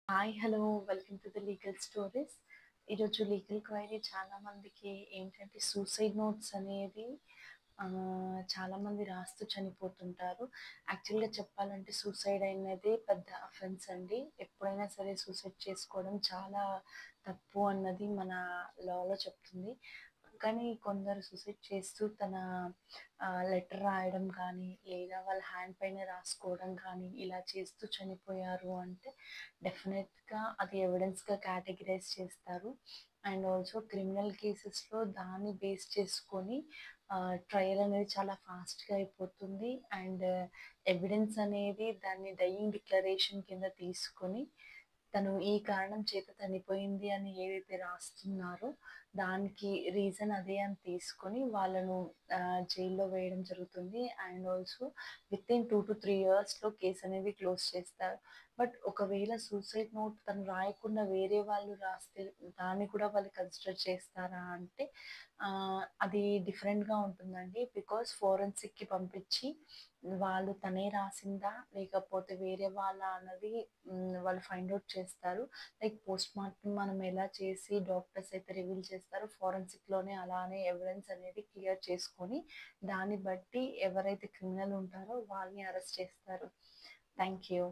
Hi hello welcome to the legal stories. ఈరోజు legal query చాలా మందికి ఏంటంటే సూసైడ్ నోట్స్ అనేది చాలామంది రాస్తూ చనిపోతుంటారు. యాక్చువల్గా చెప్పాలంటే సూసైడ్ అనేది పెద్ద అఫెన్స్ అండి. ఎప్పుడైనా సరే సూసైడ్ చేసుకోవడం చాలా తప్పు అన్నది మన లాలో చెప్తుంది. కానీ కొందరు సూసైడ్ చేస్తూ తన లెటర్ రాయడం కానీ లేదా వాళ్ళ హ్యాండ్ పైన రాసుకోవడం కానీ ఇలా చేస్తూ చనిపోయారు అంటే డెఫినెట్గా అది ఎవిడెన్స్గా కేటగిరైజ్ చేస్తారు. అండ్ ఆల్సో క్రిమినల్ కేసెస్లో దాన్ని బేస్ చేసుకొని ట్రయల్ అనేది చాలా ఫాస్ట్గా అయిపోతుంది. అండ్ ఎవిడెన్స్ అనేది దాన్ని డయింగ్ డిక్లరేషన్ కింద తీసుకొని తను ఈ కారణం చేత చనిపోయింది అని ఏదైతే రాస్తున్నారో దానికి రీజన్ అదే అని తీసుకొని వాళ్ళను జైల్లో వేయడం జరుగుతుంది. అండ్ ఆల్సో వితిన్ 2 to 3 yearsలో కేసు అనేది క్లోజ్ చేస్తారు. బట్ ఒకవేళ సూసైడ్ నోట్ తను రాయకుండా వేరే వాళ్ళు రాస్తే దాన్ని కూడా వాళ్ళు కన్సిడర్ చేస్తారా అంటే అది డిఫరెంట్గా ఉంటుందండి. బికాస్ ఫోరెన్సిక్కి పంపించి వాళ్ళు తనే రాసిందా లేకపోతే వేరే వాళ్ళ అన్నది వాళ్ళు ఫైండ్ అవుట్ చేస్తారు. లైక్ పోస్ట్ మార్టం మనం ఎలా చేసి డాక్టర్స్ అయితే రివీల్ చేస్తారో ఫోరెన్సిక్లోనే అలానే ఎవిడెన్స్ అనేది క్లియర్ చేసుకొని దాన్ని బట్టి ఎవరైతే క్రిమినల్ ఉంటారో వాళ్ళని అరెస్ట్ చేస్తారు. Thank you.